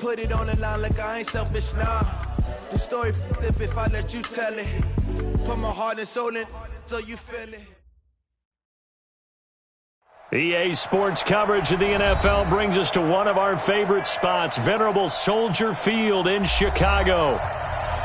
put it on the line like I ain't selfish, nah. The story flip if I let you tell it. Put my heart and soul in so you feel it. EA Sports coverage of the NFL brings us to one of our favorite spots, venerable Soldier Field in Chicago.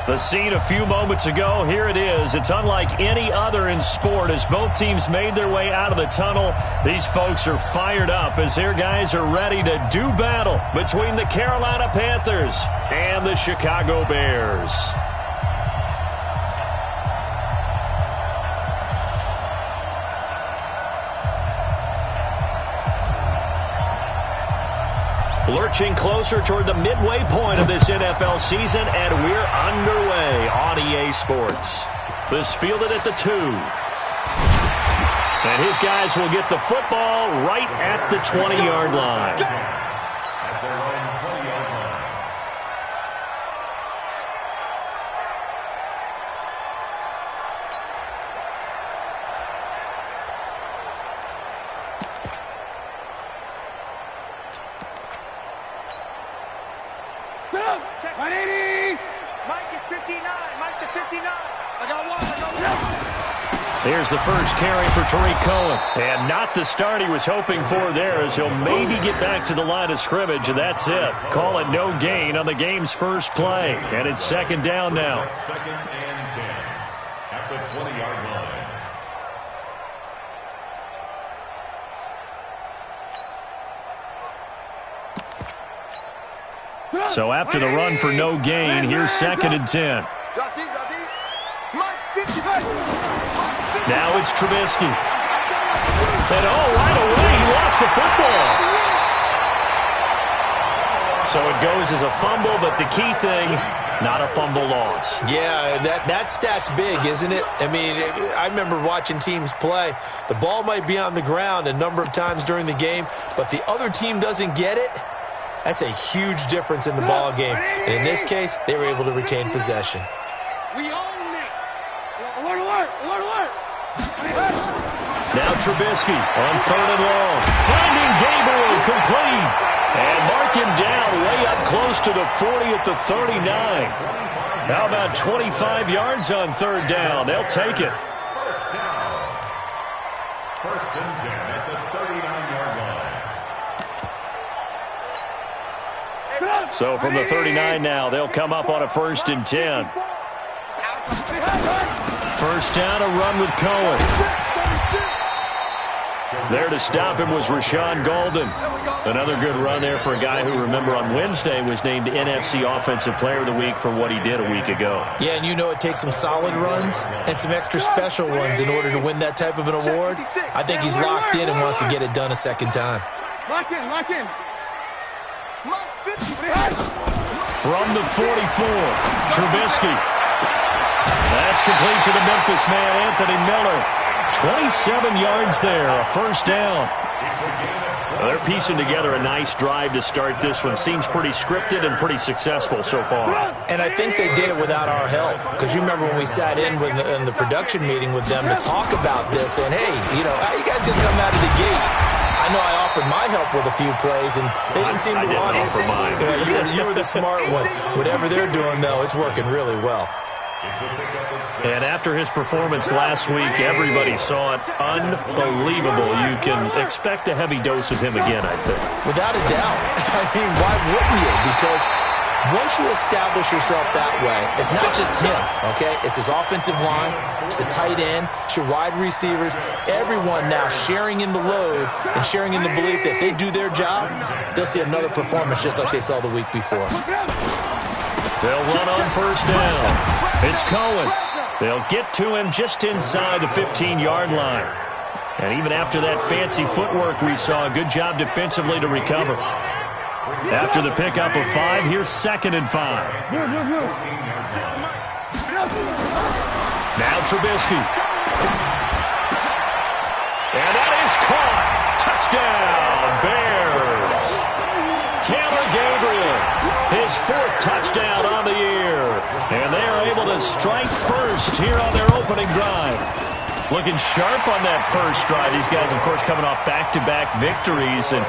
The scene a few moments ago, here it is. It's unlike any other in sport as both teams made their way out of the tunnel. These folks are fired up as their guys are ready to do battle between the Carolina Panthers and the Chicago Bears. Lurching closer toward the midway point of this NFL season, and we're underway on EA Sports. This fielded at the 2. And his guys will get the football right at the 20-yard line. At their own 20-yard line. Check 180. Mike is 59. Mike to 59. I got one. Here's the first carry for Tariq Cohen. And not the start he was hoping for there as he'll maybe get back to the line of scrimmage, and that's it. Call it no gain on the game's first play. And it's second down now. Second and 10 at the 20-yard line. So after the run for no gain, here's second and 10. Now it's Trubisky. And right away, he lost the football. So it goes as a fumble, but the key thing, not a fumble loss. Yeah, that stat's big, isn't it? I mean, I remember watching teams play. The ball might be on the ground a number of times during the game, but the other team doesn't get it. That's a huge difference in the ball game. And in this case, they were able to retain possession. We own it. Alert, alert, alert, alert. Now Trubisky on third and long. Finding Gabriel complete. And mark him down way up close to the 40 at the 39. How about 25 yards on third down? They'll take it. First down. First and 10 at the 39-yard line. So from the 39 now, they'll come up on a first and 10. First down, a run with Cohen. There to stop him was Rashawn Golden. Another good run there for a guy who, remember, on Wednesday was named NFC Offensive Player of the Week for what he did a week ago. Yeah, and you know it takes some solid runs and some extra special ones in order to win that type of an award. I think he's locked in and wants to get it done a second time. Lock in, lock in. From the 44, Trubisky. That's complete to the Memphis man, Anthony Miller. 27 yards there, a first down. Well, they're piecing together a nice drive to start this one. Seems pretty scripted and pretty successful so far. And I think they did it without our help. Because you remember when we sat in the production meeting with them to talk about this, and hey, how you guys gonna come out of the gate? I know I offered my help with a few plays, and they didn't seem to want it. Offer mine. You were the smart one. Whatever they're doing, though, it's working really well. And after his performance last week, everybody saw it. Unbelievable. You can expect a heavy dose of him again, I think. Without a doubt. I mean, why wouldn't you? Because once you establish yourself that way, it's not just him, okay? It's his offensive line, it's the tight end, it's your wide receivers, everyone now sharing in the load and sharing in the belief that they do their job, they'll see another performance just like they saw the week before. They'll run on first down. It's Cohen. They'll get to him just inside the 15-yard line. And even after that fancy footwork we saw, a good job defensively to recover. After the pickup of 5, here's second and 5. Now Trubisky. And that is caught. Touchdown, Bears. Taylor Gabriel, his 4th touchdown on the year. And they are able to strike first here on their opening drive. Looking sharp on that first drive. These guys, of course, coming off back-to-back victories, and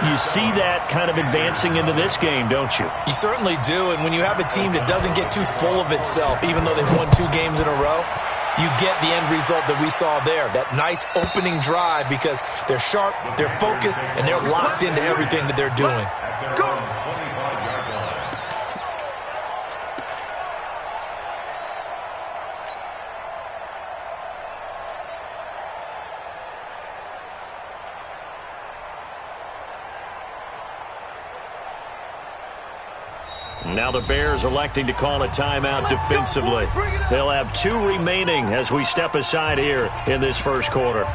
you see that kind of advancing into this game, don't you? You certainly do, and when you have a team that doesn't get too full of itself, even though they've won 2 games in a row, you get the end result that we saw there, that nice opening drive, because they're sharp, they're focused, and they're locked into everything that they're doing. Go! Now the Bears electing to call a timeout defensively. They'll have 2 remaining as we step aside here in this first quarter.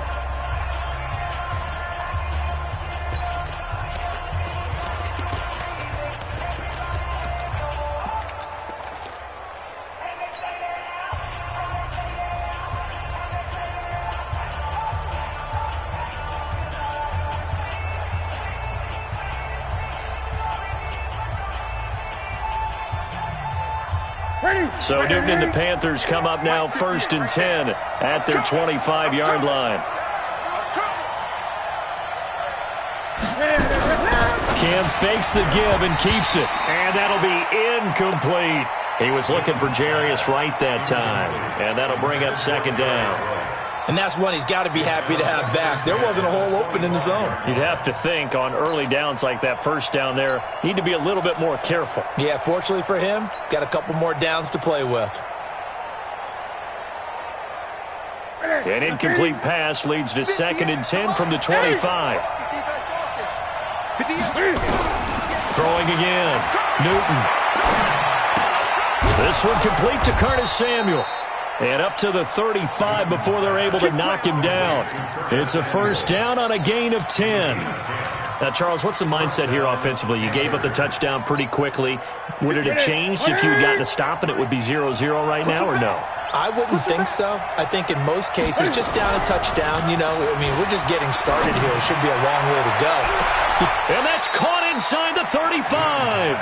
So Newton and the Panthers come up now 1st and 10 at their 25-yard line. Cam fakes the give and keeps it. And that'll be incomplete. He was looking for Jarius Wright that time. And that'll bring up 2nd down. And that's one he's got to be happy to have back. There wasn't a hole open in the zone. You'd have to think on early downs like that first down there, need to be a little bit more careful. Yeah, fortunately for him, got a couple more downs to play with. An incomplete pass leads to 2nd and 10 from the 25. Throwing again. Newton. This one complete to Curtis Samuel. And up to the 35 before they're able to knock him down. It's a 1st down on a gain of 10. Now, Charles, what's the mindset here offensively? You gave up the touchdown pretty quickly. Would it have changed if you had gotten a stop and it would be 0-0 right now, or no? I wouldn't think so. I think in most cases, just down a touchdown, you know, I mean, we're just getting started here. It should be a long way to go. And that's caught inside the 35.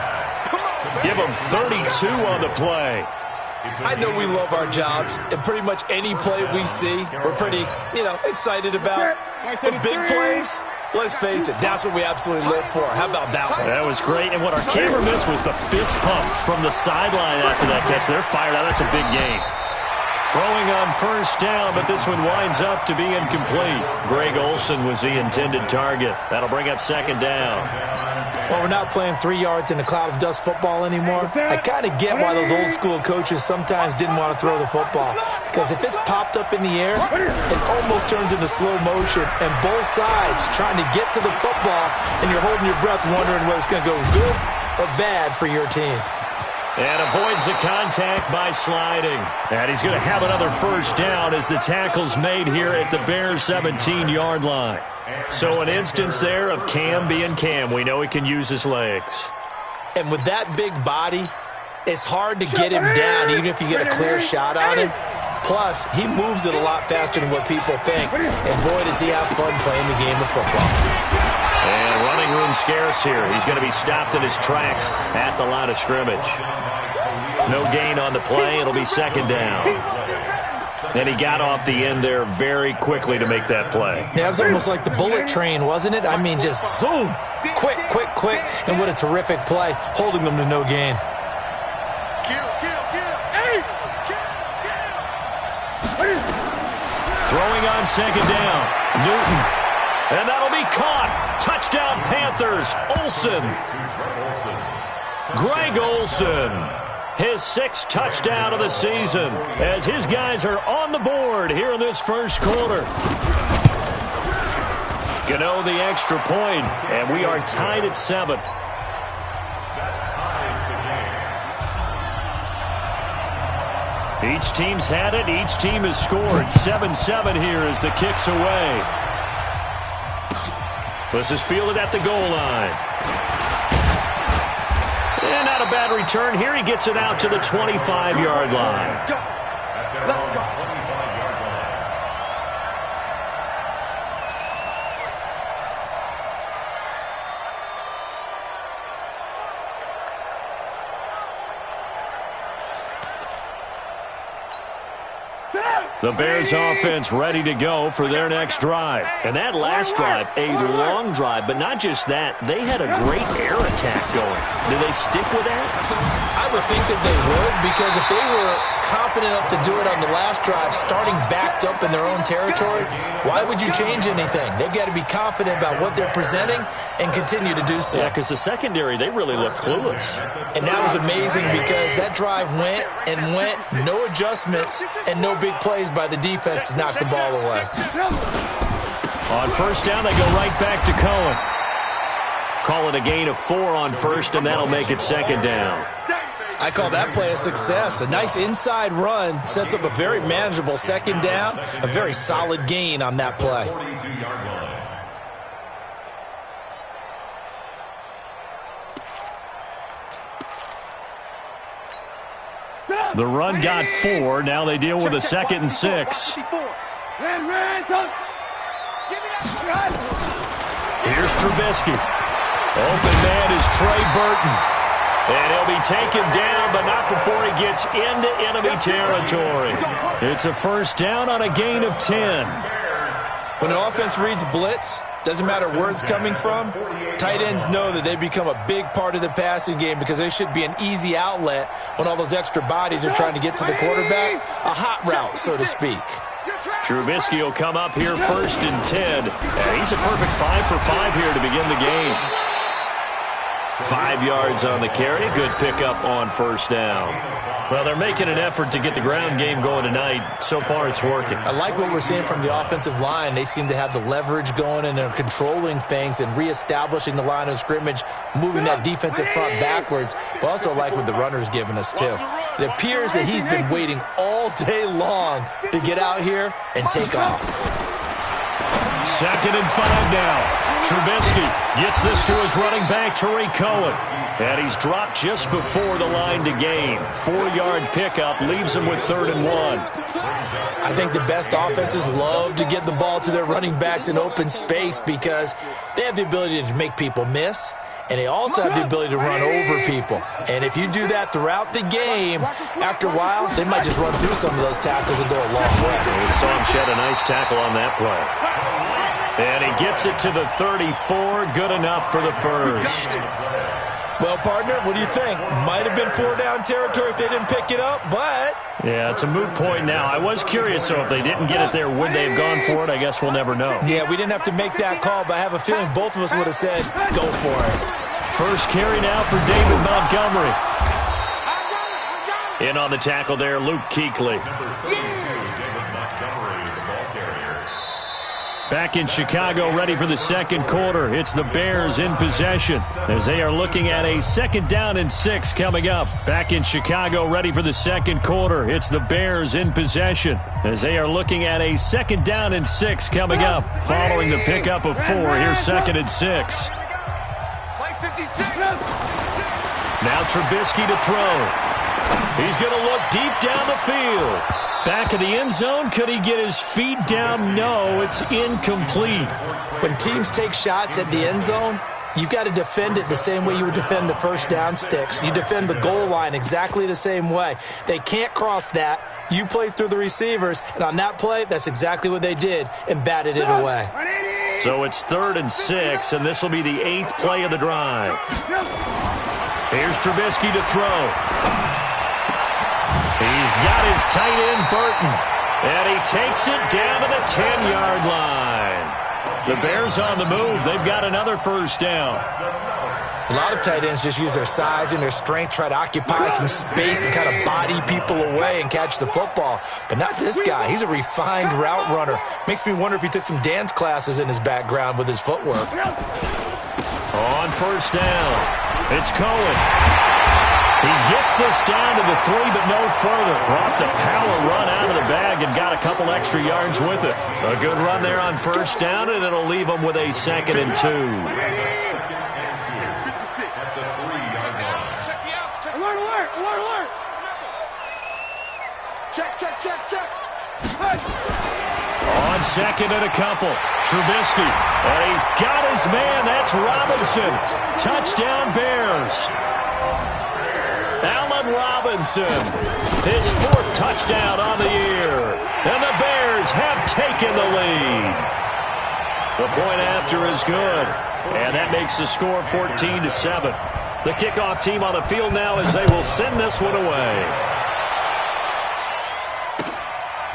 Give him 32 on the play. I know we love our jobs, and pretty much any play we see, we're pretty, excited about. The big plays, let's face it, that's what we absolutely live for. How about that one? That was great, and what our camera missed was the fist pump from the sideline after that catch. They're fired out. That's a big gain. Throwing on 1st down, but this one winds up to be incomplete. Greg Olsen was the intended target. That'll bring up 2nd down. Well, we're not playing 3 yards in a cloud of dust football anymore. I kind of get why those old school coaches sometimes didn't want to throw the football. Because if it's popped up in the air, it almost turns into slow motion. And both sides trying to get to the football, and you're holding your breath wondering whether it's going to go good or bad for your team. And avoids the contact by sliding. And he's going to have another 1st down as the tackle's made here at the Bears' 17-yard line. So an instance there of Cam being Cam. We know he can use his legs. And with that big body, it's hard to get him down even if you get a clear shot on him. Plus, he moves it a lot faster than what people think. And boy, does he have fun playing the game of football. And running room scarce here. He's going to be stopped in his tracks at the line of scrimmage. No gain on the play. It'll be 2nd down. And he got off the end there very quickly to make that play. Yeah, it was almost like the bullet train, wasn't it? I mean, just zoom. Quick, quick, quick. And what a terrific play, holding them to no gain. Throwing on 2nd down. Newton. And that'll be caught. Touchdown, Panthers. Olsen. Greg Olsen. His 6th touchdown of the season as his guys are on the board here in this first quarter. Gano the extra point, and we are tied at 7. Each team's had it. Each team has scored. 7-7 here as the kick's away. This is fielded at the goal line. And not a bad return here. He gets it out to the 25-yard line. Let's go. The Bears offense ready to go for their next drive. And that last drive, a long drive, but not just that. They had a great air attack going. Do they stick with that? I would think that they would, because if they were confident enough to do it on the last drive, starting backed up in their own territory, why would you change anything? They've got to be confident about what they're presenting and continue to do so. Yeah, because the secondary, they really look clueless. And that was amazing because that drive went and went, no adjustments and no big plays by the defense to knock the ball away. On first down, they go right back to Cohen. Call it a gain of 4 on first, and that'll make it second down. I call that play a success. A nice inside run sets up a very manageable second down, a very solid gain on that play. The run got 4. Now they deal with a 2nd and 6. Here's Trubisky. Open man is Trey Burton. And he'll be taken down, but not before he gets into enemy territory. It's a first down on a gain of 10. When an offense reads blitz, doesn't matter where it's coming from, tight ends know that they become a big part of the passing game because they should be an easy outlet when all those extra bodies are trying to get to the quarterback. A hot route, so to speak. Trubisky will come up here first and 10. He's a perfect 5 for 5 here to begin the game. 5 yards on the carry. Good pickup on first down. Well, they're making an effort to get the ground game going tonight. So far, it's working. I like what we're seeing from the offensive line. They seem to have the leverage going, and they're controlling things and reestablishing the line of scrimmage, moving that defensive front backwards. But also like what the runner's giving us, too. It appears that he's been waiting all day long to get out here and take off. 2nd and 5 now. Trubisky gets this to his running back, Tariq Cohen. And he's dropped just before the line to gain. 4-yard pickup leaves him with 3rd and 1. I think the best offenses love to get the ball to their running backs in open space because they have the ability to make people miss, and they also have the ability to run over people. And if you do that throughout the game, after a while, they might just run through some of those tackles and go a long way. We saw him shed a nice tackle on that play. And he gets it to the 34. Good enough for the first. Well, partner, what do you think? Might have been 4-down territory if they didn't pick it up, but... Yeah, it's a moot point now. I was curious, so if they didn't get it there, would they have gone for it? I guess we'll never know. Yeah, we didn't have to make that call, but I have a feeling both of us would have said, go for it. First carry now for David Montgomery. In on the tackle there, Luke Kuechly. Back in Chicago, ready for the second quarter. It's the Bears in possession as they are looking at a 2nd down and 6 coming up. Back in Chicago, ready for the second quarter. It's the Bears in possession as they are looking at a 2nd down and 6 coming up. Following the pickup of 4, here's 2nd and 6. Now Trubisky to throw. He's going to look deep down the field. Back of the end zone, could he get his feet down? No, it's incomplete. When teams take shots at the end zone, you've got to defend it the same way you would defend the first down sticks. You defend the goal line exactly the same way. They can't cross that. You play through the receivers, and on that play, that's exactly what they did and batted it away. So it's 3rd and 6, and this will be the 8th play of the drive. Here's Trubisky to throw. He's got his tight end, Burton, and he takes it down to the 10-yard line. The Bears on the move. They've got another first down. A lot of tight ends just use their size and their strength, try to occupy some space and kind of body people away and catch the football. But not this guy. He's a refined route runner. Makes me wonder if he took some dance classes in his background with his footwork. On first down, it's Cohen. He gets this down to the 3, but no further. Brought the power run out of the bag and got a couple extra yards with it. A good run there on first down, and it'll leave them with a 2nd and 2. Alert! Check. On 2nd and a couple, Trubisky. And he's got his man. That's Robinson. Touchdown, Bears. Allen Robinson, his 4th touchdown on the year. And the Bears have taken the lead. The point after is good. And that makes the score 14-7. The kickoff team on the field now as they will send this one away.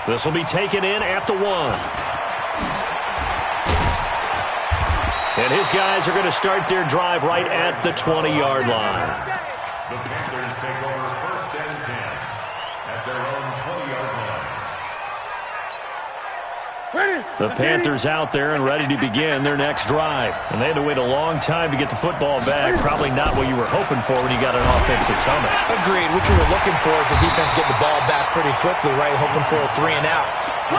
This will be taken in at the 1. And his guys are going to start their drive right at the 20-yard line. The Panthers take over 1st and 10 at their own 20-yard line. The Panthers out there and ready to begin their next drive. And they had to wait a long time to get the football back. Probably not what you were hoping for when you got an offense that's humming. Agreed. What you were looking for is the defense get the ball back pretty quickly, right? Hoping for a 3 and out.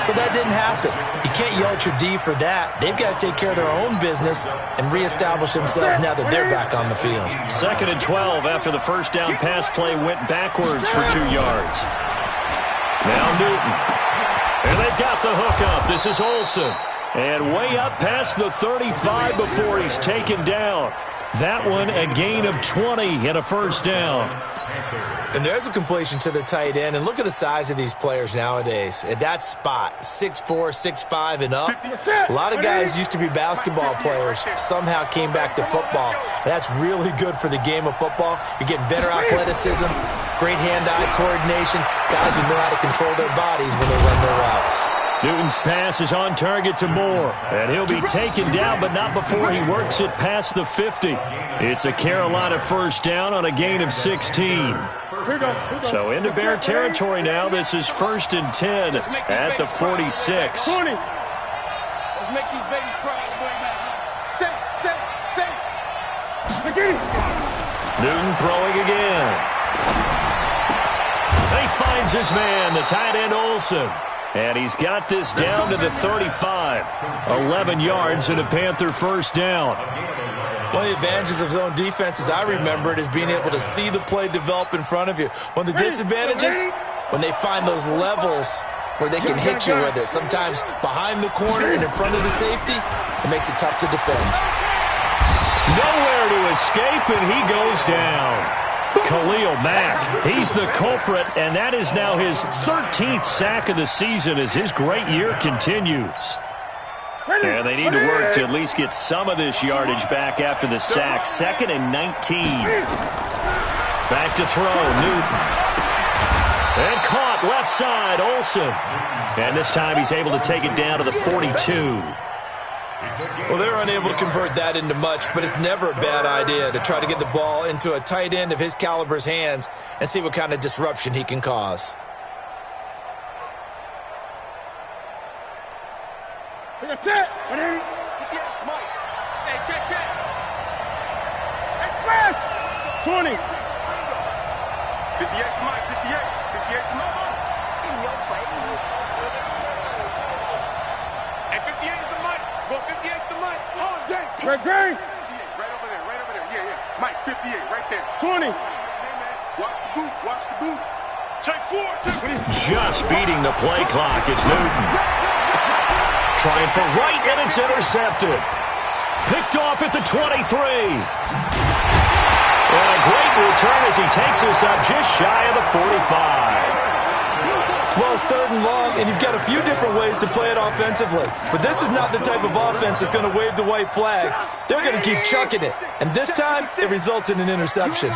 So that didn't happen. You can't yell at your D for that. They've got to take care of their own business and reestablish themselves now that they're back on the field. 2nd and 12 after the first down pass play went backwards for 2 yards. Now Newton. And they've got the hook up. This is Olsen. And way up past the 35 before he's taken down. That one a gain of 20 and a first down. And there's a completion to the tight end. And look at the size of these players nowadays. At that spot, 6'4", 6'5", and up. A lot of guys used to be basketball players, somehow came back to football. And that's really good for the game of football. You're getting better athleticism, great hand-eye coordination, guys who know how to control their bodies when they run their routes. Newton's pass is on target to Moore. And he'll be taken down, but not before he works it past the 50. It's a Carolina first down on a gain of 16. So into Bear territory now. This is 1st and 10 at the 46. Let's make these babies cry. Newton throwing again. He finds his man, the tight end Olsen. And he's got this down to the 35. 11 yards and a Panther first down. One of the advantages of zone defense, as I remember it, is being able to see the play develop in front of you. One of the disadvantages, when they find those levels where they can hit you with it. Sometimes behind the corner and in front of the safety, it makes it tough to defend. Nowhere to escape, and he goes down. Khalil Mack, he's the culprit, and that is now his 13th sack of the season as his great year continues. And they need to work to at least get some of this yardage back after the sack. 2nd and 19. Back to throw, Newton. And caught left side, Olsen. And this time he's able to take it down to the 42. Well, they're unable to convert that into much, but it's never a bad idea to try to get the ball into a tight end of his caliber's hands and see what kind of disruption he can cause. That's it. 180. Mike. Hey, check. Hey, Fred. 20. 58 Mike. 58 Mike. In your face. Hey, 58 is the Mike. Go 58 is the Mike. All day. Red green. Right over there. Yeah. Mike, 58 right there. 20. Watch the boot. Take 4. Just beating the play clock is Newton. Trying for right, and it's intercepted. Picked off at the 23. And a great return as he takes us up just shy of the 45. Well, it's 3rd and long, and you've got a few different ways to play it offensively. But this is not the type of offense that's going to wave the white flag. They're going to keep chucking it. And this time, it results in an interception.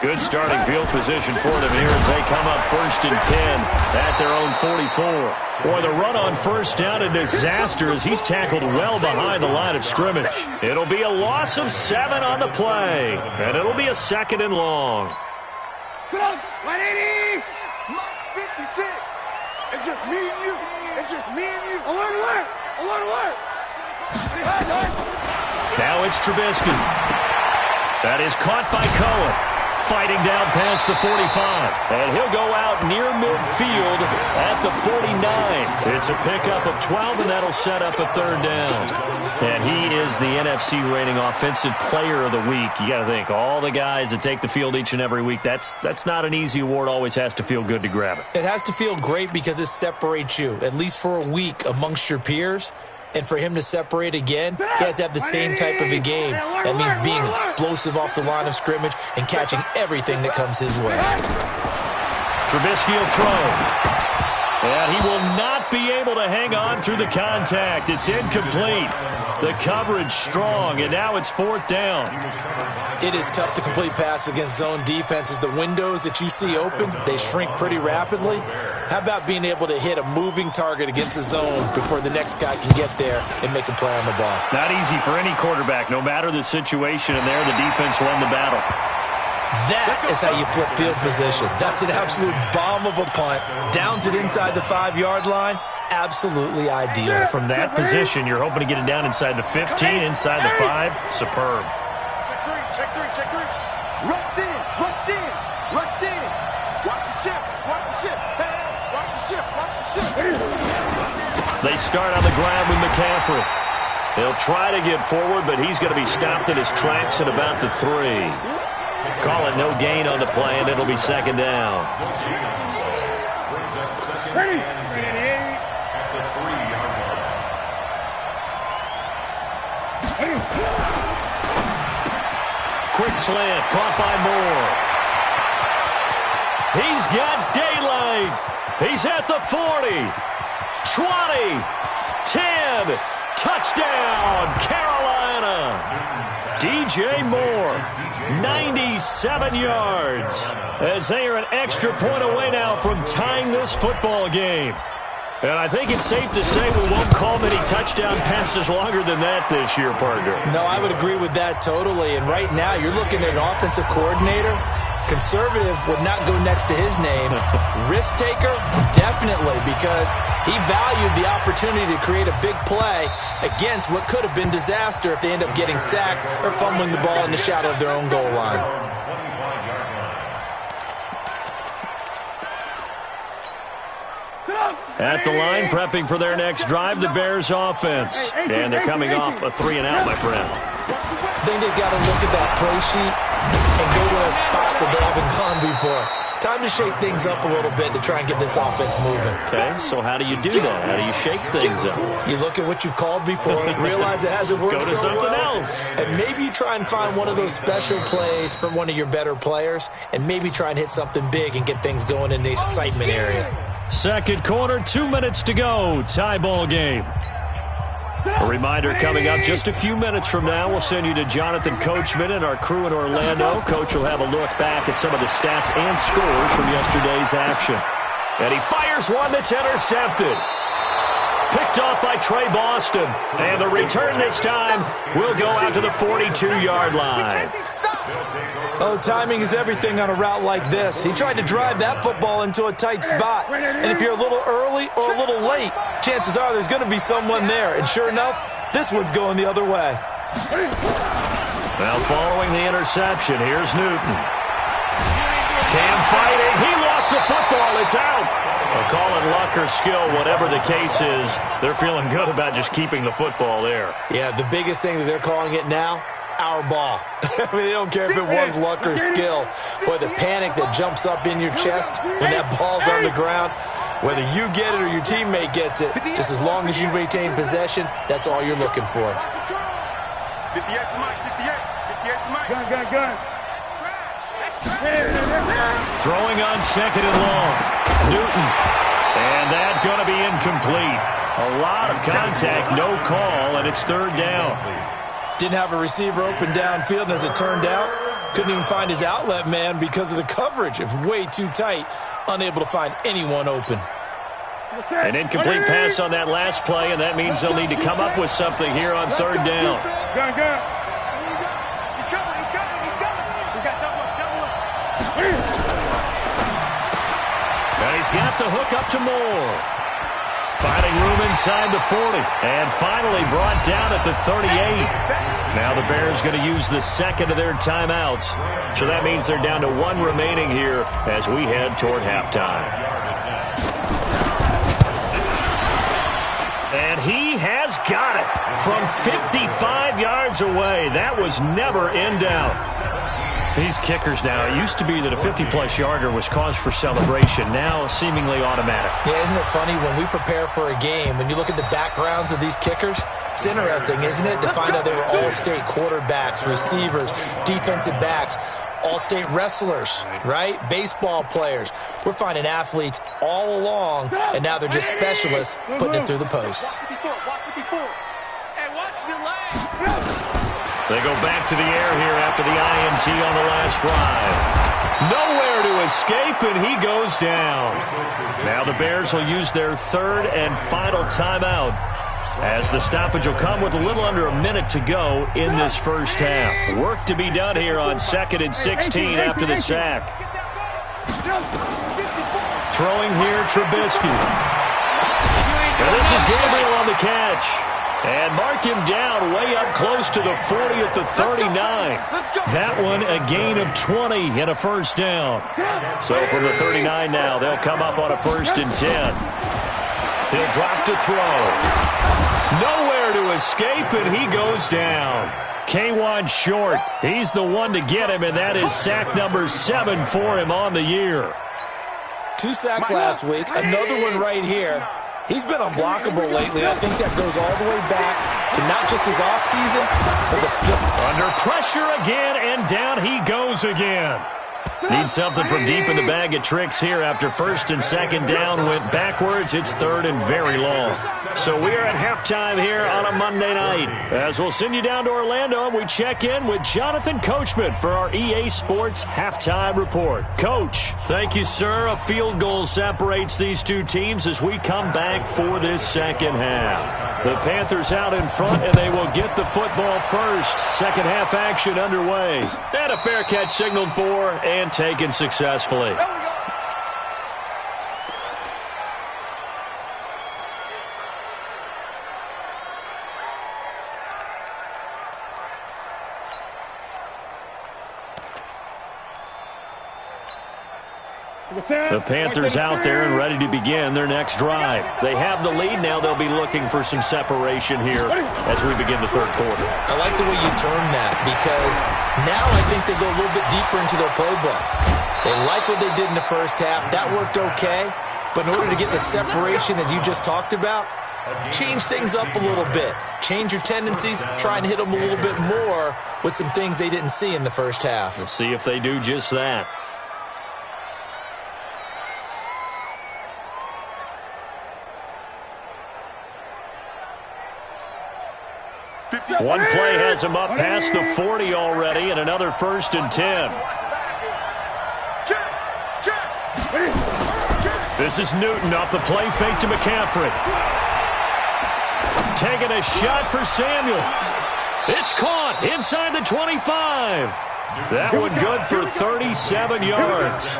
Good starting field position for them here as they come up 1st and 10 at their own 44. Boy, the run on first down, a disaster as he's tackled well behind the line of scrimmage. It'll be a loss of 7 on the play, and it'll be a 2nd and long. Come on, 180. Mike 56. It's just me and you. I want to work. Now it's Trubisky. That is caught by Cohen. Fighting down past the 45. And he'll go out near midfield at the 49. It's a pickup of 12, and that'll set up a 3rd down. And he is the NFC reigning offensive player of the week. You got to think, all the guys that take the field each and every week, that's not an easy award. Always has to feel good to grab it. It has to feel great because it separates you, at least for a week, amongst your peers. And for him to separate again, he has to have the same type of a game. That means being explosive off the line of scrimmage and catching everything that comes his way. Trubisky will throw. And he will not be able to hang on through the contact. It's incomplete. The coverage strong, and now it's 4th down. It is tough to complete passes against zone defenses. The windows that you see open, they shrink pretty rapidly. How about being able to hit a moving target against a zone before the next guy can get there and make a play on the ball? Not easy for any quarterback, no matter the situation, and there the defense won the battle. That is how you flip field position. That's an absolute bomb of a punt. Downs it inside the 5-yard line. Absolutely ideal. From that position, you're hoping to get it down inside the 15, inside the 5. Superb. Check three. Rush in. Watch the ship. Hey, watch the ship. They start on the ground with McCaffrey. He'll try to get forward, but he's going to be stopped in his tracks at about the 3. Call it no gain on the play, and it'll be 2nd down. Ready. Quick slant, caught by Moore. He's got daylight. He's at the 40, 20, 10, touchdown, Carolina. DJ Moore, 97 yards, as they are an extra point away now from tying this football game. And I think it's safe to say we won't call many touchdown passes longer than that this year, partner. No, I would agree with that totally. And right now, you're looking at an offensive coordinator. Conservative would not go next to his name. Risk taker, definitely, because he valued the opportunity to create a big play against what could have been disaster if they end up getting sacked or fumbling the ball in the shadow of their own goal line. At the line, prepping for their next drive, the Bears offense. And they're coming off a 3-and-out, my friend. I think they've got to look at that play sheet and go to a spot that they haven't gone before. Time to shake things up a little bit to try and get this offense moving. Okay, so how do you do that? How do you shake things up? You look at what you've called before, realize it hasn't worked Go to so something well, else. and maybe you try and find one of those special plays from one of your better players, and maybe try and hit something big and get things going in the excitement area. Second quarter, 2 minutes to go. Tie ball game. A reminder coming up just a few minutes from now. We'll send you to Jonathan Coachman and our crew in Orlando. Coach will have a look back at some of the stats and scores from yesterday's action. And he fires one that's intercepted. Picked off by Trey Boston. And the return this time will go out to the 42-yard line. Oh, timing is everything on a route like this. He tried to drive that football into a tight spot. And if you're a little early or a little late, chances are there's going to be someone there. And sure enough, this one's going the other way. Well, following the interception, here's Newton. Cam fighting. He lost the football. It's out. Well, call it luck or skill, whatever the case is. They're feeling good about just keeping the football there. Yeah, the biggest thing that they're calling it now, our ball. I mean, they don't care if it was luck or skill. Boy, the panic that jumps up in your chest when that ball's on the ground, whether you get it or your teammate gets it, just as long as you retain possession, that's all you're looking for. 58 to Mike, 58 to Mike. Gun. Throwing on 2nd and long. Newton. And that's going to be incomplete. A lot of contact, no call, and it's 3rd down. Didn't have a receiver open downfield, and as it turned out, couldn't even find his outlet man because of the coverage. It was way too tight, unable to find anyone open. An incomplete pass on that last play, and that means they'll need to come up with something here on 3rd down. Gun. He's coming. We got double up. And he's got the hook up to Moore. Finding room inside the 40. And finally brought down at the 38. Now the Bears going to use the second of their timeouts. So that means they're down to 1 remaining here as we head toward halftime. And he has got it from 55 yards away. That was never in doubt. These kickers now, it used to be that a 50-plus yarder was cause for celebration. Now seemingly automatic. Yeah, isn't it funny when we prepare for a game, when you look at the backgrounds of these kickers, it's interesting, isn't it, to find out they were all-state quarterbacks, receivers, defensive backs. all-state wrestlers, right? Baseball players. We're finding athletes all along, and now they're just specialists putting it through the posts. They go back to the air here after the INT on the last drive. Nowhere to escape, and he goes down. Now the Bears will use their third and final timeout, as the stoppage will come with a little under a minute to go in this first half. Work to be done here on 2nd and 16 after the sack. Throwing here, Trubisky. And this is Gabriel on the catch. And mark him down way up close to the 40 at the 39. That one a gain of 20 and a first down. So from the 39 now, they'll come up on a 1st and 10. He'll drop to throw. Nowhere to escape, and he goes down. K1 short. He's the one to get him, and that is sack number 7 for him on the year. 2 sacks last week, another one right here. He's been unblockable lately. I think that goes all the way back to not just his offseason, but the flip. Under pressure again, and down he goes again. Need something from deep in the bag of tricks here after 1st and 2nd down went backwards. It's 3rd and very long. So we are at halftime here on a Monday night. As we'll send you down to Orlando, and we check in with Jonathan Coachman for our EA Sports Halftime Report. Coach, thank you, sir. A field goal separates these two teams as we come back for this second half. The Panthers out in front, and they will get the football first. Second half action underway. And a fair catch signaled for and taken successfully. The Panthers out there and ready to begin their next drive. They have the lead now. They'll be looking for some separation here as we begin the third quarter. I like the way you term that, because now I think they go a little bit deeper into their playbook. They like what they did in the first half. That worked okay. But in order to get the separation that you just talked about, change things up a little bit. Change your tendencies. Try and hit them a little bit more with some things they didn't see in the first half. We'll see if they do just that. One play has him up past the 40 already, and another 1st and 10. This is Newton off the play fake to McCaffrey. Taking a shot for Samuel. It's caught inside the 25. That one good for 37 yards.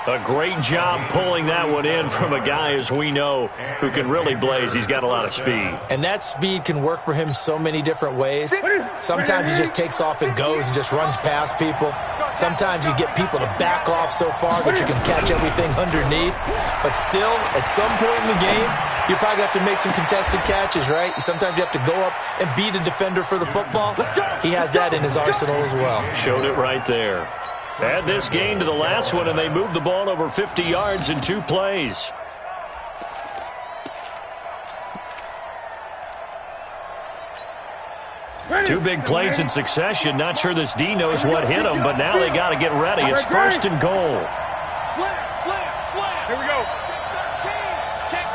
A great job pulling that one in from a guy, as we know, who can really blaze. He's got a lot of speed. And that speed can work for him so many different ways. Sometimes he just takes off and goes and just runs past people. Sometimes you get people to back off so far that you can catch everything underneath. But still, at some point in the game, you probably have to make some contested catches, right? Sometimes you have to go up and beat a defender for the football. He has that in his arsenal as well. Showed it right there. Add this game to the last one, and they moved the ball over 50 yards in 2 plays. Two big plays in succession. Not sure this D knows what hit him, but now they got to get ready. It's 1st and goal. Here we go. Check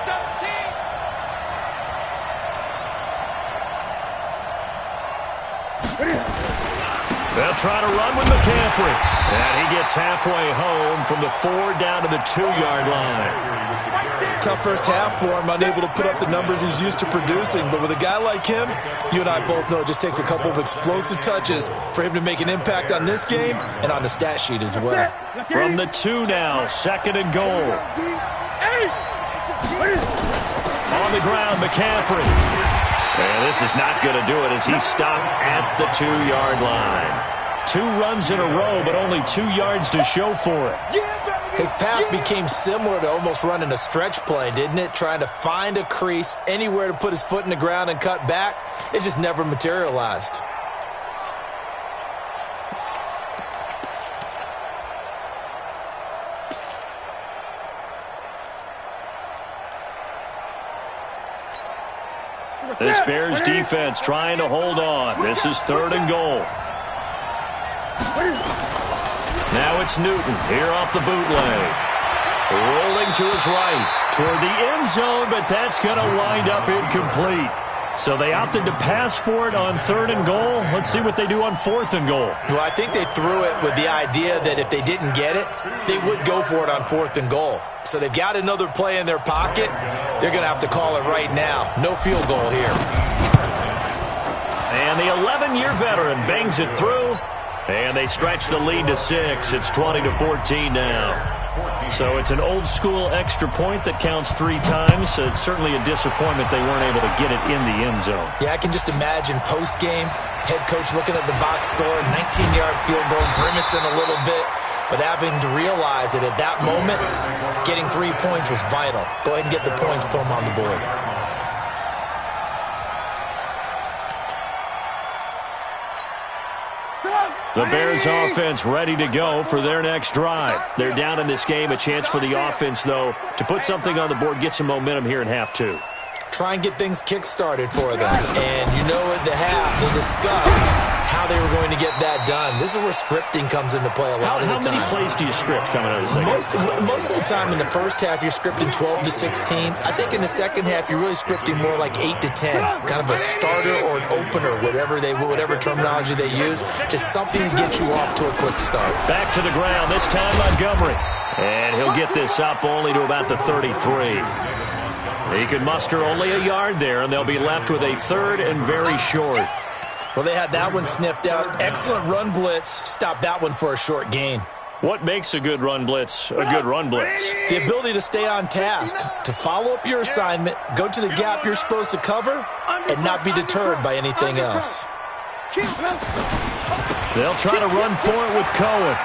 13. They'll try to run with McCaffrey. And he gets halfway home from the 4 down to the 2-yard line. Tough first half for him, unable to put up the numbers he's used to producing. But with a guy like him, you and I both know it just takes a couple of explosive touches for him to make an impact on this game and on the stat sheet as well. From the 2 now, 2nd and goal. On the ground, McCaffrey. And this is not going to do it as he's stopped at the 2-yard line. 2 runs in a row, but only 2 yards to show for it. His path became similar to almost running a stretch play, didn't it? Trying to find a crease, anywhere to put his foot in the ground and cut back. It just never materialized. This Bears defense trying to hold on. This is 3rd and goal. Now it's Newton here off the bootleg. Rolling to his right toward the end zone, but that's going to wind up incomplete. So they opted to pass for it on 3rd and goal. Let's see what they do on 4th and goal. Well, I think they threw it with the idea that if they didn't get it, they would go for it on 4th and goal. So they've got another play in their pocket. They're going to have to call it right now. No field goal here. And the 11-year veteran bangs it through, and they stretch the lead to 6. It's 20-14 now. So it's an old-school extra point that counts 3 times. So it's certainly a disappointment they weren't able to get it in the end zone. Yeah, I can just imagine post-game, head coach looking at the box score, 19-yard field goal, grimacing a little bit, but having to realize that at that moment, getting 3 points was vital. Go ahead and get the points, put them on the board. The Bears offense ready to go for their next drive. They're down in this game. A chance for the offense, though, to put something on the board, get some momentum here in half 2. Try and get things kick-started for them. And you know at the half, they discussed how they were going to get that done. This is where scripting comes into play a lot of the time. How many plays do you script coming out of the second? Most of the time in the first half, you're scripting 12 to 16. I think in the second half, you're really scripting more like 8 to 10. Kind of a starter or an opener, whatever terminology they use. Just something to get you off to a quick start. Back to the ground, this time Montgomery. And he'll get this up only to about the 33. He can muster only a yard there, and they'll be left with a 3rd and very short. Well, they had that one sniffed out. Excellent run blitz. Stop that one for a short gain. What makes a good run blitz a good run blitz? The ability to stay on task, to follow up your assignment, go to the gap you're supposed to cover, and not be deterred by anything else. They'll try to run for it with Cohen.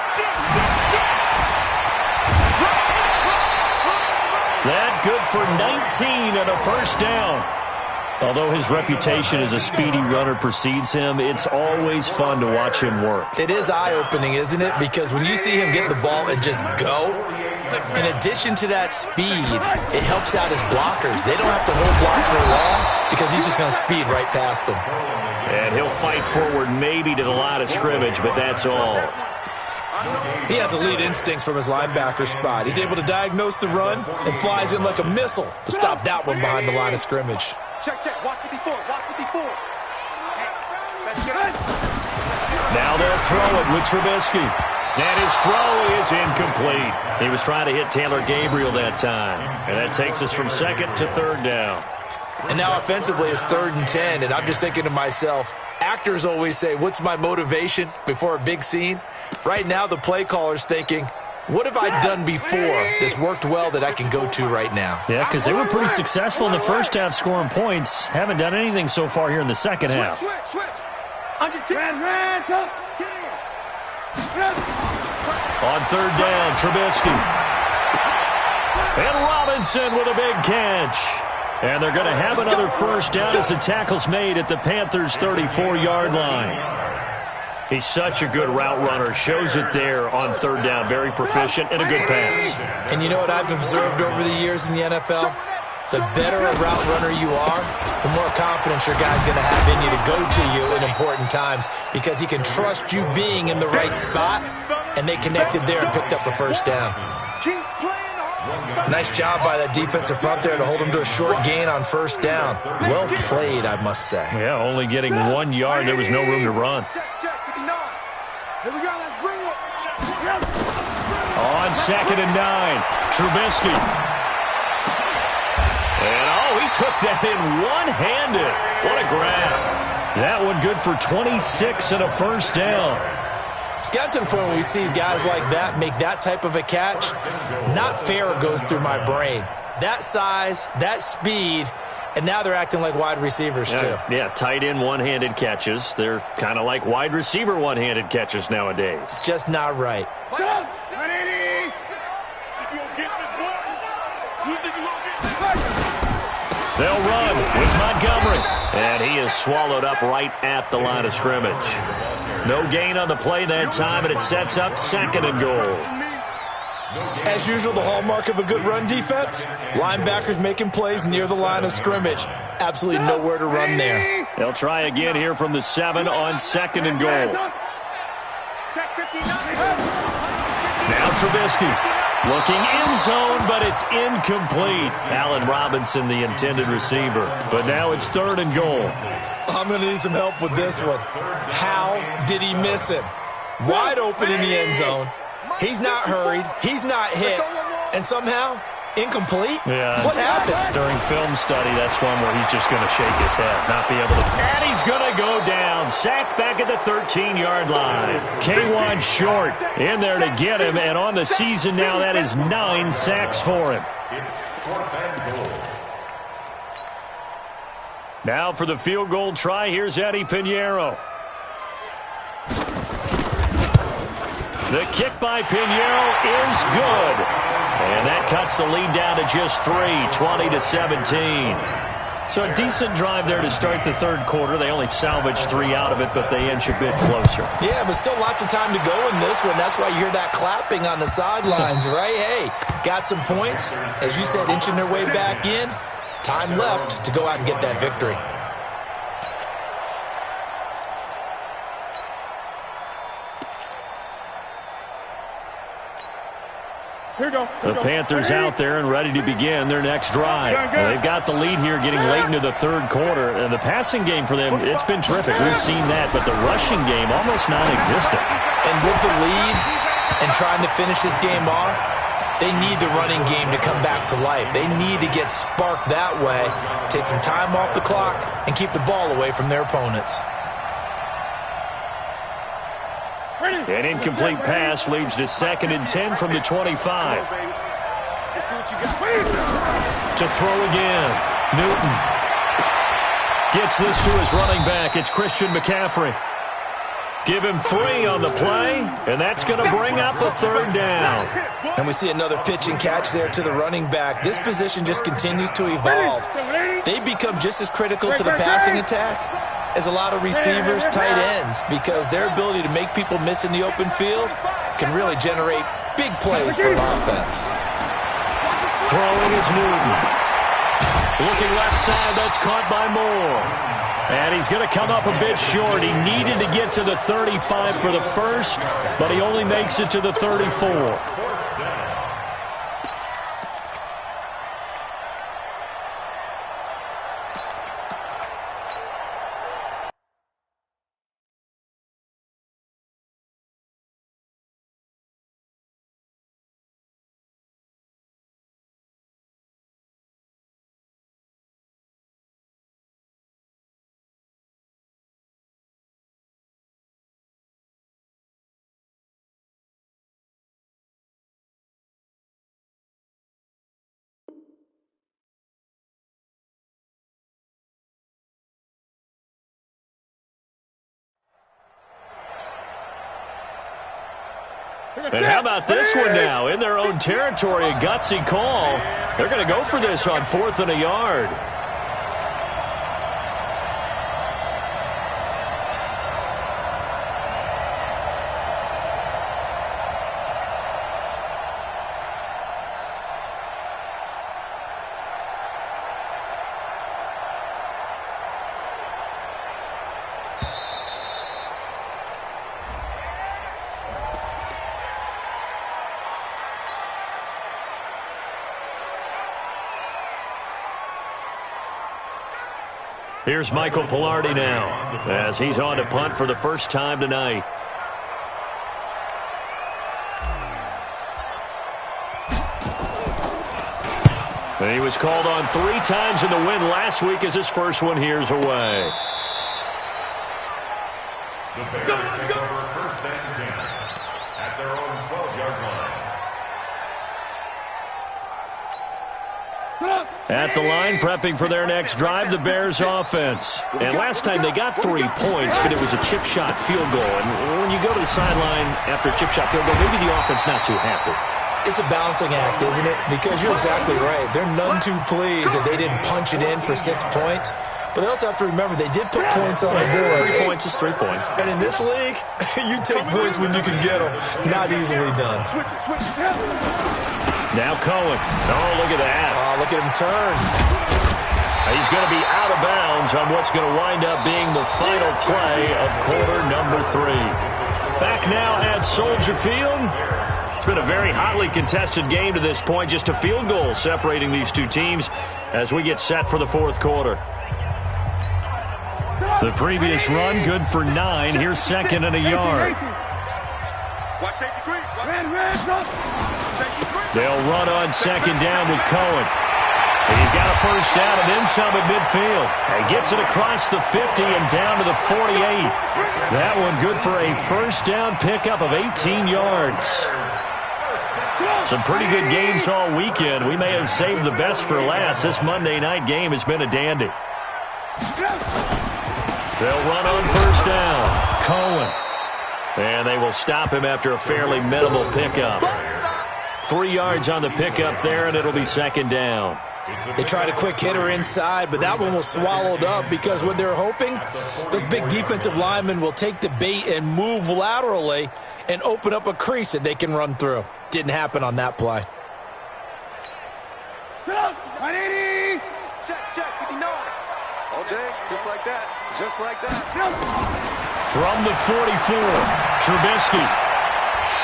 That good for 19 and a first down. Although his reputation as a speedy runner precedes him, it's always fun to watch him work. It is eye-opening, isn't it? Because when you see him get the ball and just go, in addition to that speed, it helps out his blockers. They don't have to hold blocks for long because he's just going to speed right past them. And he'll fight forward maybe to the line of scrimmage, but that's all. He has elite instincts from his linebacker spot. He's able to diagnose the run and flies in like a missile to stop that one behind the line of scrimmage. Check. Watch 54. Now they'll throw it with Trubisky. And his throw is incomplete. He was trying to hit Taylor Gabriel that time. And that takes us from 2nd to 3rd down. And now offensively it's 3rd and 10. And I'm just thinking to myself, actors always say, what's my motivation before a big scene? Right now the play caller's thinking, what have I done before that's worked well that I can go to right now? Yeah, because they were pretty successful in the first half scoring points. Haven't done anything so far here in the second half. Switch. Under 10. On 3rd down, Trubisky. And Robinson with a big catch. And they're going to have another first down as the tackle's made at the Panthers' 34-yard line. He's such a good route runner. Shows it there on 3rd down. Very proficient and a good pass. And you know what I've observed over the years in the NFL? The better a route runner you are, the more confidence your guy's going to have in you to go to you in important times because he can trust you being in the right spot, and they connected there and picked up a first down. Nice job by that defensive front there to hold him to a short gain on 1st down. Well played, I must say. Yeah, only getting 1 yard. There was no room to run. Here we go, let's bring it. On 2nd and 9, Trubisky. And, he took that in one-handed. What a grab. That one good for 26 and a first down. It's got to the point where we see guys like that make that type of a catch. Not fair goes through my brain. That size, that speed, and now they're acting like wide receivers too. Yeah, tight end one-handed catches. They're kind of like wide receiver one-handed catches nowadays. Just not right. They'll run with Montgomery. And he is swallowed up right at the line of scrimmage. No gain on the play that time, and it sets up 2nd and goal. As usual, the hallmark of a good run defense, linebackers making plays near the line of scrimmage. Absolutely nowhere to run there. They'll try again here from the 7 on 2nd and goal. Check 59. Now Trubisky looking end zone, but it's incomplete. Allen Robinson, the intended receiver. But now it's 3rd and goal. I'm going to need some help with this one. How did he miss him? Wide open in the end zone. He's not hurried. He's not hit. And somehow, incomplete? Yeah. What happened? During film study, that's one where he's just going to shake his head, not be able to. And he's going to go down. Sacked back at the 13-yard line. K1 short in there to get him. And on the season now, that is 9 sacks for him. It's 4th and goal. Now for the field goal try, here's Eddie Pinheiro. The kick by Pinheiro is good. And that cuts the lead down to just 3, 20-17. So a decent drive there to start the 3rd quarter. They only salvaged 3 out of it, but they inch a bit closer. Yeah, but still lots of time to go in this one. That's why you hear that clapping on the sidelines, right? Hey, got some points. As you said, inching their way back in. Time left to go out and get that victory. The Panthers out there and ready to begin their next drive. They've got the lead here getting late into the 3rd quarter. And the passing game for them, it's been terrific. We've seen that. But the rushing game, almost non-existent. And with the lead and trying to finish this game off, they need the running game to come back to life. They need to get sparked that way, take some time off the clock, and keep the ball away from their opponents. An incomplete pass leads to 2nd and 10 from the 25. To throw again. Newton gets this to his running back. It's Christian McCaffrey. Give him 3 on the play, and that's going to bring up a 3rd down. And we see another pitch and catch there to the running back. This position just continues to evolve. They become just as critical to the passing attack as a lot of receivers, tight ends, because their ability to make people miss in the open field can really generate big plays for an offense. Throwing is Newton. Looking left side, that's caught by Moore. And he's going to come up a bit short. He needed to get to the 35 for the first, but he only makes it to the 34. And how about this one now? In their own territory, a gutsy call. They're going to go for this on 4th and a yard. Here's Michael Pilardi now as he's on to punt for the first time tonight. And he was called on 3 times in the win last week as his first one here's away. The Bears take over 1st and 10 at their own 12-yard line. At the line, prepping for their next drive, the Bears offense. And last time they got 3 points, but it was a chip shot field goal. And when you go to the sideline after a chip shot field goal, maybe the offense not too happy. It's a balancing act, isn't it? Because you're exactly right. They're none too pleased that they didn't punch it in for 6 points. But they also have to remember they did put points on the board. 3 points is 3 points. And in this league, you take points when you can get them. Not easily done. Now Cohen. Oh, look at that. Oh, look at him turn. He's going to be out of bounds on what's going to wind up being the final play of quarter number 3. Back now at Soldier Field. been a very hotly contested game to this point. Just a field goal separating these two teams as we get set for the fourth quarter. The previous run, good for 9. Here's second and a yard. They'll run on second down with Cohen. He's got a first down and then some at midfield. And gets it across the 50 and down to the 48. That one good for a first down pickup of 18 yards. Some pretty good games all weekend. We may have saved the best for last. This Monday night game has been a dandy. They'll run on first down. Cohen. And they will stop him after a fairly minimal pickup. 3 yards on the pickup there, and it'll be second down. They tried a quick hitter inside, but that one was swallowed up because what they're hoping, those big defensive linemen will take the bait and move laterally and open up a crease that they can run through. Didn't happen on that play. Check, 59. All day, just like that. Just like that. From the 44, Trubisky.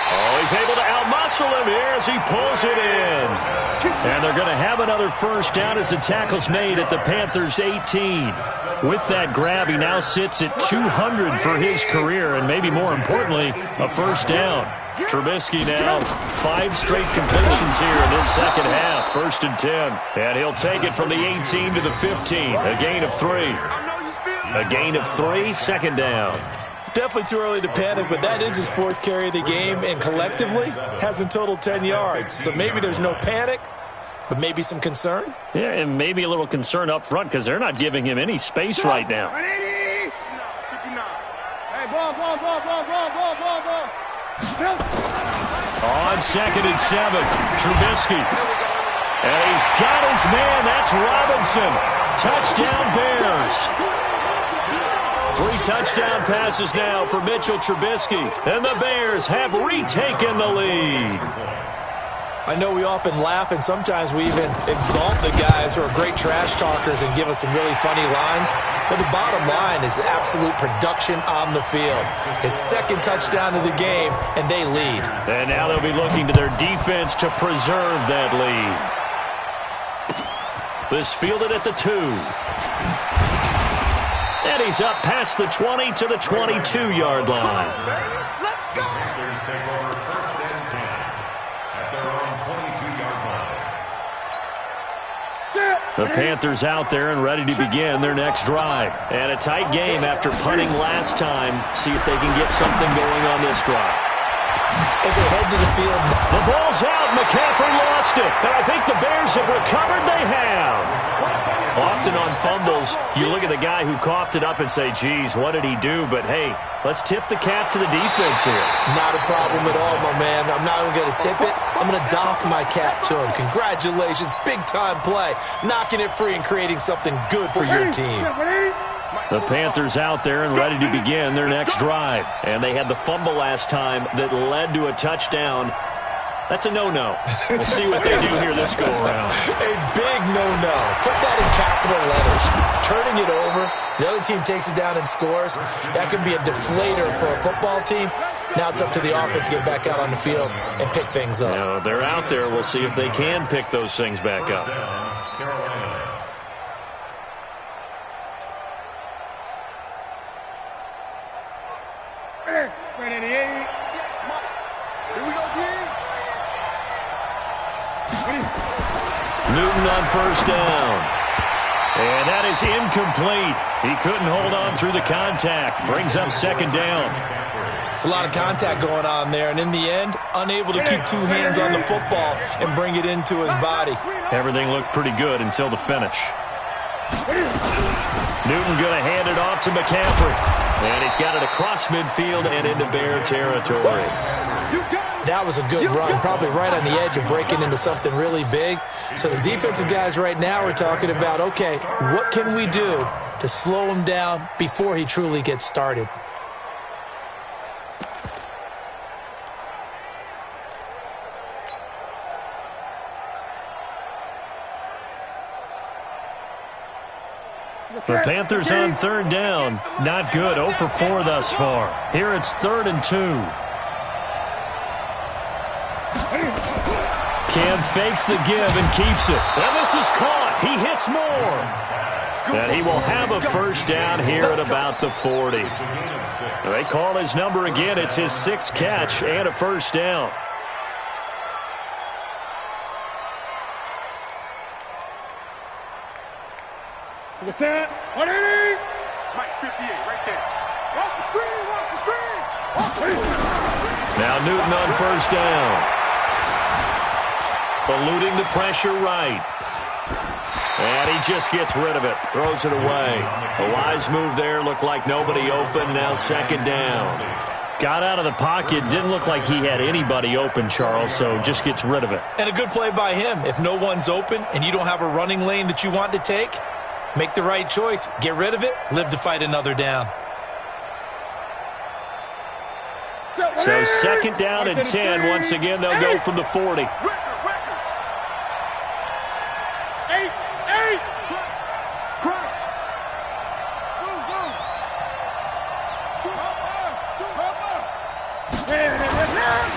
Oh, he's able to outmuscle him here as he pulls it in. And they're going to have another first down as the tackle's made at the Panthers' 18. With that grab, he now sits at 200 for his career, and maybe more importantly, a first down. Trubisky now 5 straight completions here in this second half, 1st and 10. And he'll take it from the 18 to the 15, a gain of 3. A gain of 3, second down. Definitely too early to panic, but that is his 4th carry of the game, and collectively has in total 10 yards. So maybe there's no panic, but maybe some concern. Yeah, and maybe a little concern up front because they're not giving him any space right now. Hey, ball. On second and 7, Trubisky. And he's got his man. That's Robinson. Touchdown Bears. 3 touchdown passes now for Mitchell Trubisky. And the Bears have retaken the lead. I know we often laugh, and sometimes we even exalt the guys who are great trash talkers and give us some really funny lines. But the bottom line is absolute production on the field. His 2nd touchdown of the game, and they lead. And now they'll be looking to their defense to preserve that lead. This fielded at the 2. And he's up past the 20 to the 22-yard line. Let's go. Panthers take over 1st and 10 at their own 22-yard line. The Panthers out there and ready to begin their next drive. And a tight game after punting last time. See if they can get something going on this drive. As they head to the field. The ball's out. McCaffrey lost it. And I think the Bears have recovered. They have. Often on fumbles, you look at the guy who coughed it up and say, geez, what did he do? But, hey, let's tip the cap to the defense here. Not a problem at all, my man. I'm not even going to tip it. I'm going to doff my cap to him. Congratulations. Big-time play. Knocking it free and creating something good for your team. The Panthers out there and ready to begin their next drive. And they had the fumble last time that led to a touchdown. That's a no-no. We'll see what they do here this go-around. A big no-no. Put that in capital letters. Turning it over, the other team takes it down and scores. That can be a deflator for a football team. Now it's up to the offense to get back out on the field and pick things up. No, they're out there. We'll see if they can pick those things back up. Newton on first down. And that is incomplete. He couldn't hold on through the contact. Brings up second down. It's a lot of contact going on there, and in the end, unable to keep 2 hands on the football and bring it into his body. Everything looked pretty good until the finish. Newton going to hand it off to McCaffrey. And he's got it across midfield and into Bear territory. That was a good run, probably right on the edge of breaking into something really big. So the defensive guys right now are talking about, okay, what can we do to slow him down before he truly gets started? The Panthers on third down. Not good. 0 for 4 thus far. Here it's 3rd and 2. Cam fakes the give and keeps it. And this is caught. He hits more. And he will have a first down here at about the 40. They call his number again. It's his 6th catch and a first down. Mike 58 right there. Watch the screen, watch the screen. Now Newton on first down. Eluding the pressure right. And he just gets rid of it. Throws it away. A wise move there. Looked like nobody open. Now second down. Got out of the pocket. Didn't look like he had anybody open, Charles, so just gets rid of it. And a good play by him. If no one's open and you don't have a running lane that you want to take, make the right choice. Get rid of it. Live to fight another down. So second down and 10. Once again, they'll go from the 40.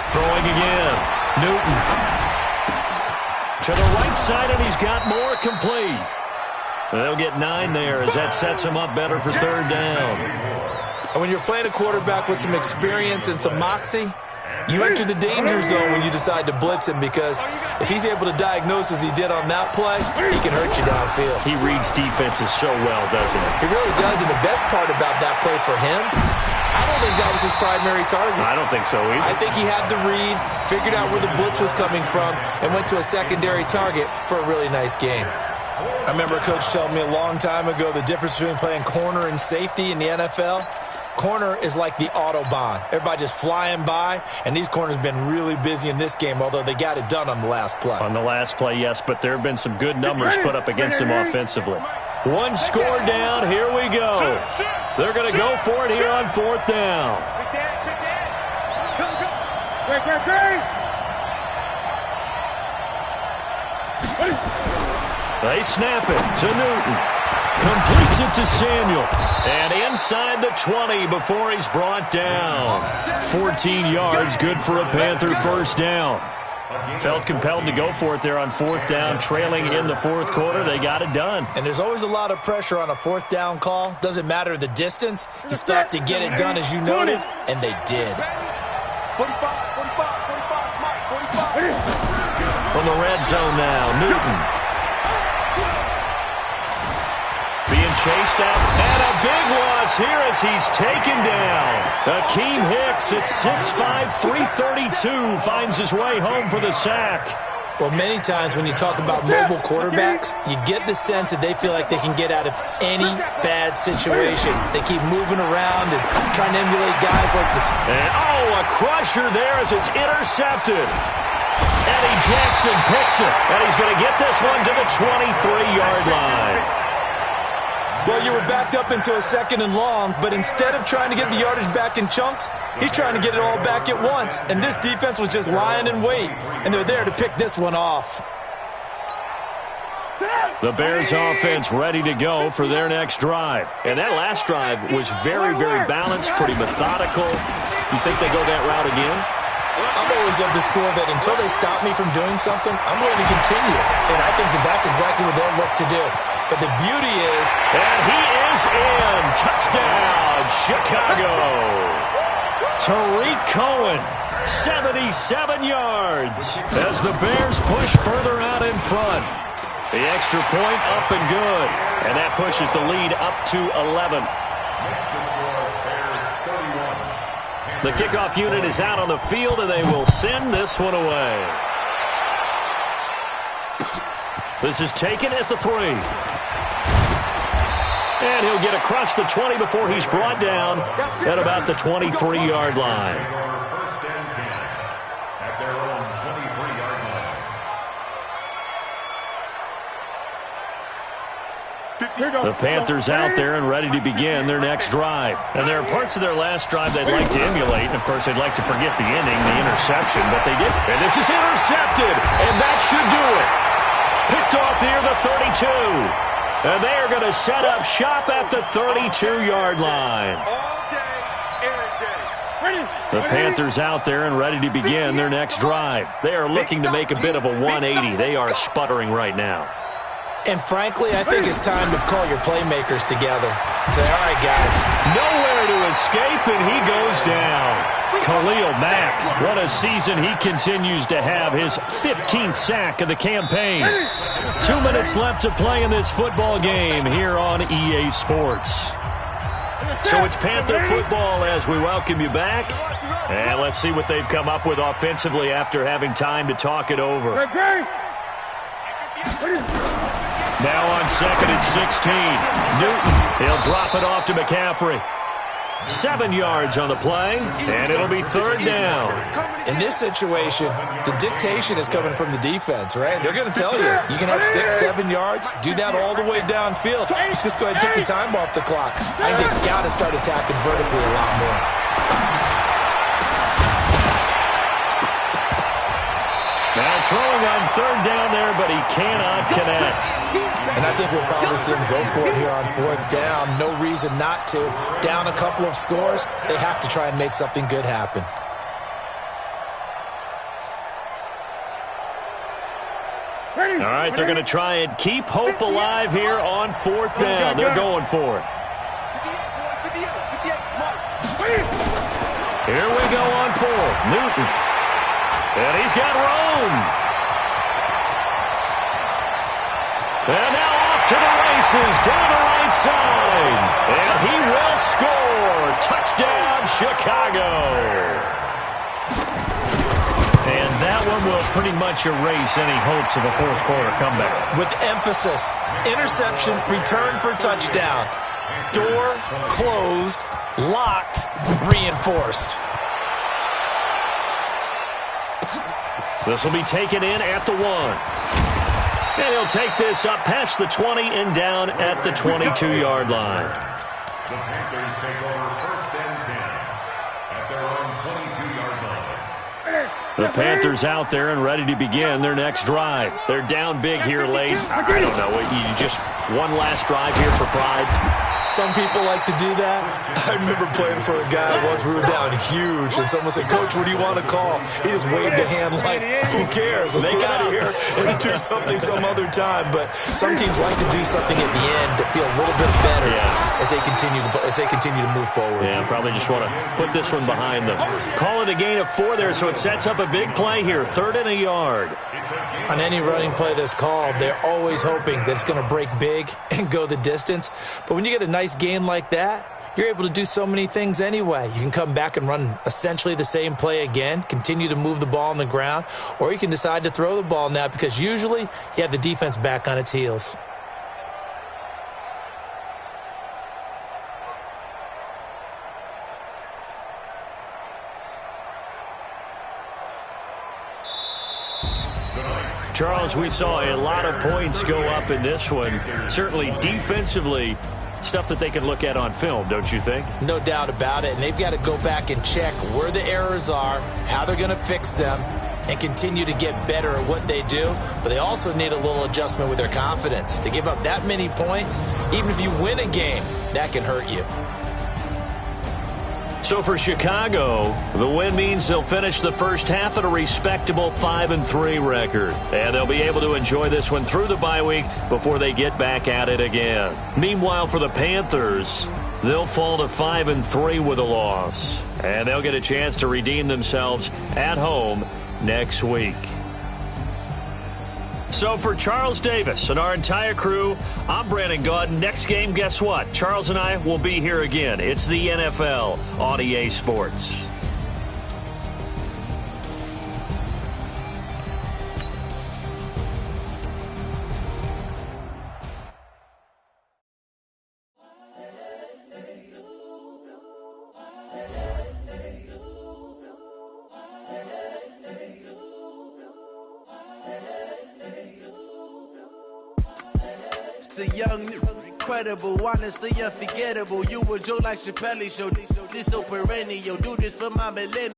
Throwing again. Newton. To the right side, and he's got more complete. They'll get 9 there as that sets him up better for third down. And when you're playing a quarterback with some experience and some moxie, you enter the danger zone when you decide to blitz him, because if he's able to diagnose as he did on that play, he can hurt you downfield. He reads defenses so well, doesn't he? He really does, and the best part about that play for him, I don't think that was his primary target. I don't think so either. I think he had the read, figured out where the blitz was coming from, and went to a secondary target for a really nice game. I remember a coach telling me a long time ago the difference between playing corner and safety in the NFL. Corner is like the Autobahn. Everybody just flying by, and these corners have been really busy in this game, although they got it done on the last play. On the last play, yes, but there have been some good numbers put up against them offensively. One score down. Here we go. They're going to go for it here on fourth down. They snap it to Newton. Completes it to Samuel. And inside the 20 before he's brought down. 14 yards, good for a Panther first down. Felt compelled to go for it there on fourth down, trailing in the fourth quarter. They got it done. And there's always a lot of pressure on a fourth down call. Doesn't matter the distance. You still have to get it done, as you noted, and they did. 45, Mike, 45. From the red zone now, Newton. Being chased out, and a big loss here as he's taken down. Akeem Hicks at 6'5", 332 finds his way home for the sack. Well, many times when you talk about mobile quarterbacks, you get the sense that they feel like they can get out of any bad situation. They keep moving around and trying to emulate guys like this. And, a crusher there as it's intercepted. Eddie Jackson picks it, and he's going to get this one to the 23-yard line. Well, you were backed up into a second and long, but instead of trying to get the yardage back in chunks, he's trying to get it all back at once. And this defense was just lying in wait, and they're there to pick this one off. The Bears offense ready to go for their next drive. And that last drive was very, very balanced, pretty methodical. You think they go that route again? I'm always of the school that until they stop me from doing something, I'm going to continue. And I think that that's exactly what they'll look to do. But the beauty is... And he is in. Touchdown, Chicago. Tariq Cohen, 77 yards. As the Bears push further out in front. The extra point up and good. And that pushes the lead up to 11. The kickoff unit is out on the field, and they will send this one away. This is taken at the 3. And he'll get across the 20 before he's brought down at about the 23-yard line. First and 10 at their own 23-yard line. The Panthers out there and ready to begin their next drive. And there are parts of their last drive they'd like to emulate. And, of course, they'd like to forget the ending, the interception, but they did. And this is intercepted, and that should do it. Picked off near the 32. And they are going to set up shop at the 32-yard line. All day, every day. The Panthers out there and ready to begin their next drive. They are looking to make a bit of a 180. They are sputtering right now. And frankly, I think it's time to call your playmakers together and say, all right, guys. Nowhere to escape, and he goes down. Khalil Mack, what a season he continues to have, his 15th sack of the campaign. 2 minutes left to play in this football game here on EA Sports. So it's Panther football as we welcome you back. And let's see what they've come up with offensively after having time to talk it over. Now on second and 16. Newton, he'll drop it off to McCaffrey. 7 yards on the play, and it'll be third down. In this situation, the dictation is coming from the defense, right? They're going to tell you, you can have 6, 7 yards, do that all the way downfield. Just go ahead and take the time off the clock. I think they've got to start attacking vertically a lot more. Now throwing on third down there, but he cannot connect. And I think we'll probably see him go for it here on fourth down. No reason not to. Down a couple of scores, they have to try and make something good happen. All right, they're going to try and keep hope alive here on fourth down. They're going for it. Here we go on fourth. Newton. And he's got Rome. And now off to the races down the right side. And he will score. Touchdown, Chicago. And that one will pretty much erase any hopes of a fourth quarter comeback. With emphasis, interception, return for touchdown. Door closed, locked, reinforced. This will be taken in at the 1. And he'll take this up past the 20 and down at the 22-yard line. The Panthers take over first and 10 at their own 22-yard line. The Panthers out there and ready to begin their next drive. They're down big here late. I don't know. You just one last drive here for pride. Some people like to do that. I remember playing for a guy once. We were down huge, and someone said, "Coach, what do you want to call?" He just waved a hand like, "Who cares? Let's get out of here and do something some other time." But some teams like to do something at the end to feel a little bit better as they continue to move forward. Yeah, probably just want to put this one behind them. Call it a gain of 4 there, so it sets up a big play here, 3rd and a yard. On any running play that's called, they're always hoping that it's going to break big and go the distance. But when you get a nice gain like that, you're able to do so many things anyway. You can come back and run essentially the same play again, continue to move the ball on the ground, or you can decide to throw the ball now because usually you have the defense back on its heels. Charles, we saw a lot of points go up in this one. Certainly defensively, stuff that they can look at on film, don't you think? No doubt about it. And they've got to go back and check where the errors are, how they're going to fix them, and continue to get better at what they do. But they also need a little adjustment with their confidence. To give up that many points, even if you win a game, that can hurt you. So for Chicago, the win means they'll finish the first half at a respectable 5-3 record. And they'll be able to enjoy this one through the bye week before they get back at it again. Meanwhile, for the Panthers, they'll fall to 5-3 with a loss. And they'll get a chance to redeem themselves at home next week. So for Charles Davis and our entire crew, I'm Brandon Gaudin. Next game, guess what? Charles and I will be here again. It's the NFL on EA Sports. The young, incredible, honestly unforgettable. You a joke like Chappelle Show. This so perennial. Do this for my millennial.